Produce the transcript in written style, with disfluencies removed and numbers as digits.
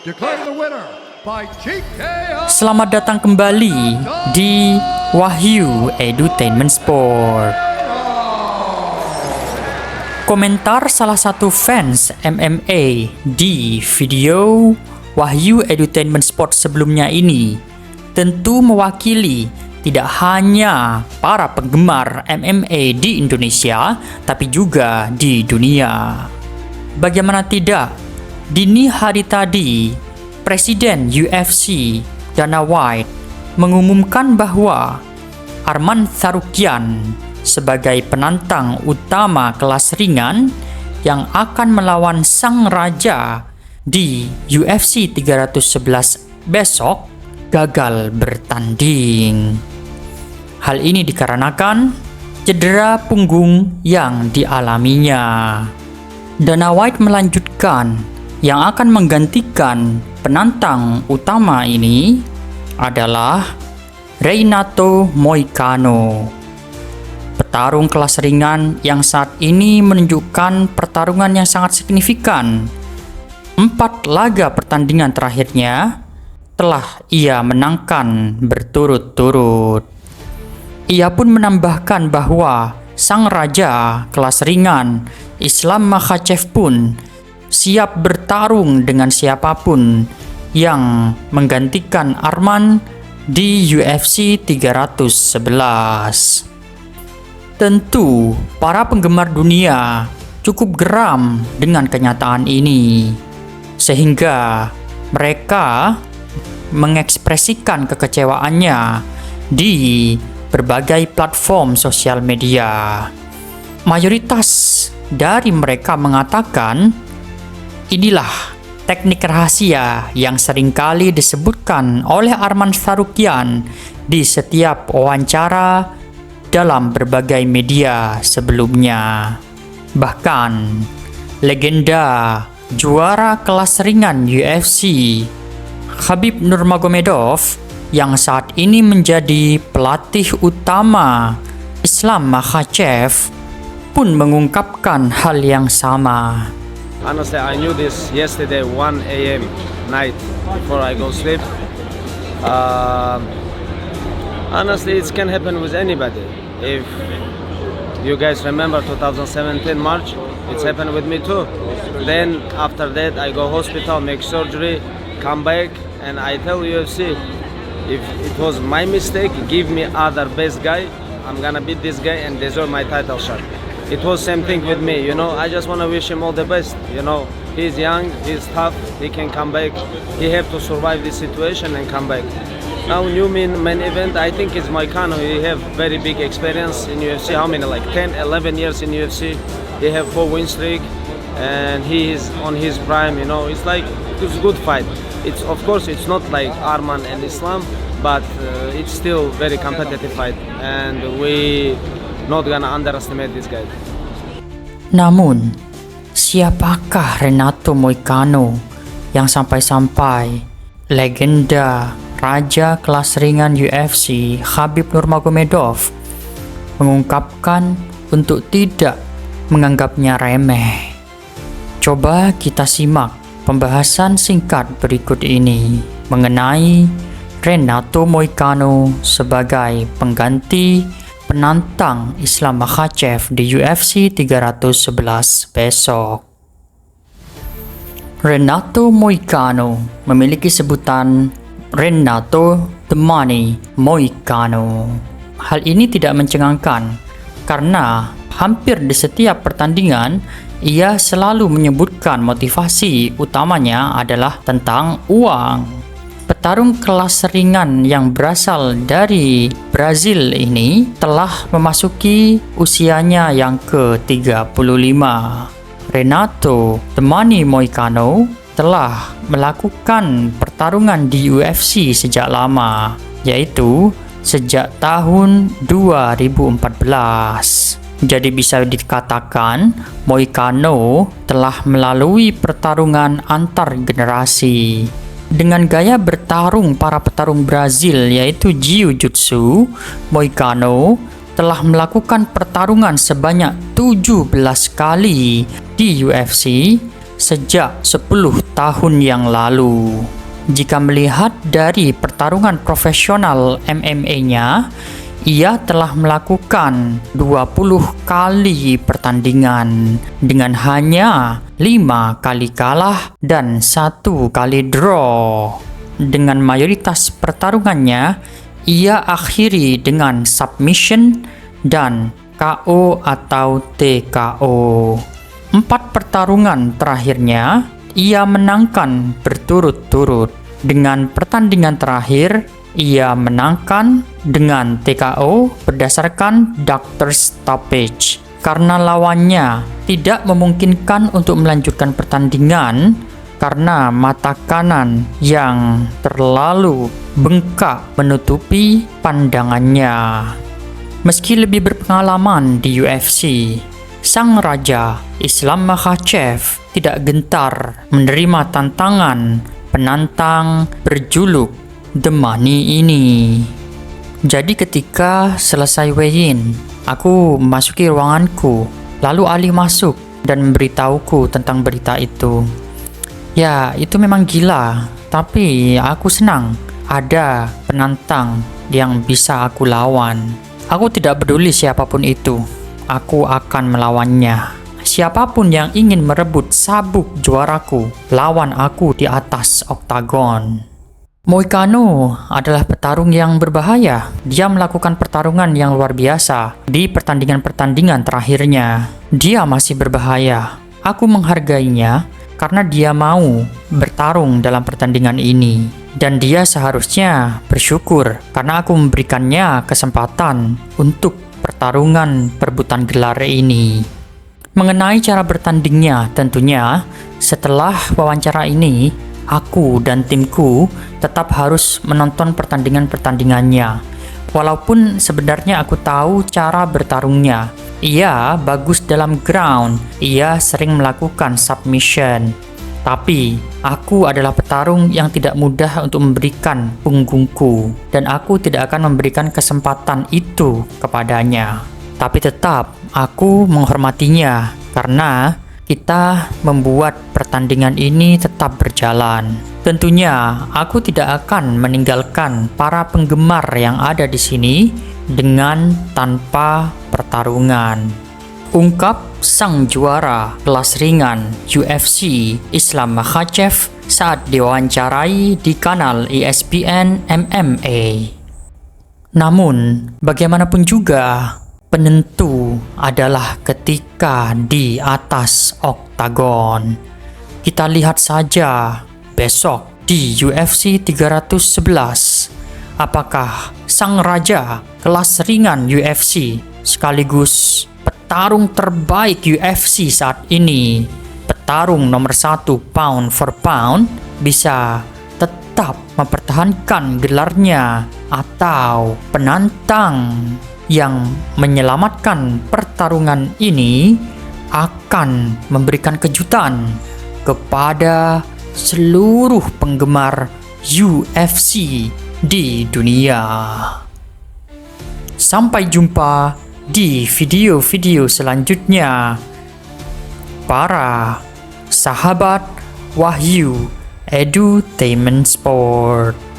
declare the winner by TKO. Selamat datang kembali di Wahyu Edutainment Sport. Komentar salah satu fans MMA di video Wahyu Edutainment Sport sebelumnya ini tentu mewakili tidak hanya para penggemar MMA di Indonesia, tapi juga di dunia. Bagaimana tidak, dini hari tadi, Presiden UFC Dana White mengumumkan bahwa Arman Tsarukyan sebagai penantang utama kelas ringan yang akan melawan sang raja di UFC 311 besok gagal bertanding. Hal ini dikarenakan cedera punggung yang dialaminya. Dana White melanjutkan, yang akan menggantikan penantang utama ini adalah Renato Moicano. Petarung kelas ringan yang saat ini menunjukkan pertarungan yang sangat signifikan. 4 laga pertandingan terakhirnya telah ia menangkan berturut-turut. Ia pun menambahkan bahwa sang raja kelas ringan Islam Makhachev pun siap bertarung dengan siapapun yang menggantikan Arman di UFC 311. Tentu, para penggemar dunia cukup geram dengan kenyataan ini, sehingga mereka mengekspresikan kekecewaannya di berbagai platform sosial media. Mayoritas dari mereka mengatakan, inilah teknik rahasia yang seringkali disebutkan oleh Arman Tsarukyan di setiap wawancara dalam berbagai media sebelumnya. Bahkan, legenda juara kelas ringan UFC Khabib Nurmagomedov yang saat ini menjadi pelatih utama Islam Makhachev pun mengungkapkan hal yang sama. Honestly, I knew this yesterday 1 a.m. night before I go sleep. Honestly, it can happen with anybody. If you guys remember 2017 March, it's happened with me too. Then after that, I go hospital, make surgery, come back, and I tell UFC, if it was my mistake, give me other best guy. I'm gonna beat this guy and deserve my title shot. It was same thing with me, you know. I just want to wish him all the best. You know, he's young, he's tough, he can come back. He have to survive this situation and come back. Now, new main event, I think it's Moicano. He have very big experience in UFC. How many? Like 10, 11 years in UFC. He have 4 win streak, and he is on his prime. You know, it's like it's a good fight. It's of course it's not like Arman and Islam, but it's still very competitive fight, and we not gonna underestimate this guy. Namun, siapakah Renato Moicano yang sampai-sampai legenda raja kelas ringan UFC Khabib Nurmagomedov mengungkapkan untuk tidak menganggapnya remeh? Coba kita simak pembahasan singkat berikut ini mengenai Renato Moicano sebagai pengganti penantang Islam Makhachev di UFC 311 besok. Renato Moicano memiliki sebutan Renato The Money Moicano. Hal ini tidak mencengangkan karena hampir di setiap pertandingan ia selalu menyebutkan motivasi utamanya adalah tentang uang. Petarung kelas ringan yang berasal dari Brazil ini telah memasuki usianya yang ke-35. Renato The Money Moicano telah melakukan pertarungan di UFC sejak lama, yaitu sejak tahun 2014. Jadi bisa dikatakan Moicano telah melalui pertarungan antar generasi. Dengan gaya bertarung para petarung Brazil yaitu Jiu-Jitsu, Moicano telah melakukan pertarungan sebanyak 17 kali di UFC sejak 10 tahun yang lalu. Jika melihat dari pertarungan profesional MMA-nya, ia telah melakukan 20 kali pertandingan dengan hanya 5 kali kalah dan 1 kali draw. Dengan mayoritas pertarungannya, ia akhiri dengan submission dan KO atau TKO. 4 pertarungan terakhirnya, ia menangkan berturut-turut. Dengan pertandingan terakhir, ia menangkan dengan TKO berdasarkan doctor stoppage karena lawannya tidak memungkinkan untuk melanjutkan pertandingan karena mata kanan yang terlalu bengkak menutupi pandangannya. Meski lebih berpengalaman di UFC, sang raja Islam Makhachev tidak gentar menerima tantangan penantang berjuluk The Money ini. Jadi ketika selesai weigh-in, aku memasuki ruanganku, lalu Ali masuk dan memberitahuku tentang berita itu. Ya, itu memang gila, tapi aku senang ada penantang yang bisa aku lawan. Aku tidak peduli siapapun itu, aku akan melawannya. Siapapun yang ingin merebut sabuk juaraku, lawan aku di atas oktagon. Moicano adalah petarung yang berbahaya. Dia melakukan pertarungan yang luar biasa di pertandingan-pertandingan terakhirnya. Dia masih berbahaya. Aku menghargainya karena dia mau bertarung dalam pertandingan ini. Dan dia seharusnya bersyukur karena aku memberikannya kesempatan untuk pertarungan perebutan gelar ini. Mengenai cara bertandingnya, tentunya setelah wawancara ini, aku dan timku tetap harus menonton pertandingan-pertandingannya. Walaupun sebenarnya aku tahu cara bertarungnya. Ia bagus dalam ground, ia sering melakukan submission. Tapi, aku adalah petarung yang tidak mudah untuk memberikan punggungku, dan aku tidak akan memberikan kesempatan itu kepadanya. Tapi tetap, aku menghormatinya karena kita membuat pertandingan ini tetap berjalan. Tentunya, aku tidak akan meninggalkan para penggemar yang ada di sini dengan tanpa pertarungan. Ungkap sang juara kelas ringan UFC Islam Makhachev saat diwawancarai di kanal ESPN MMA. Namun, bagaimanapun juga, penentu adalah ketika di atas oktagon. Kita lihat saja besok di UFC 311, apakah sang raja kelas ringan UFC sekaligus petarung terbaik UFC saat ini, petarung nomor 1 pound for pound, bisa tetap mempertahankan gelarnya, atau penantang yang menyelamatkan pertarungan ini akan memberikan kejutan kepada seluruh penggemar UFC di dunia. Sampai jumpa di video-video selanjutnya, para sahabat Wahyu Edutainment Sport.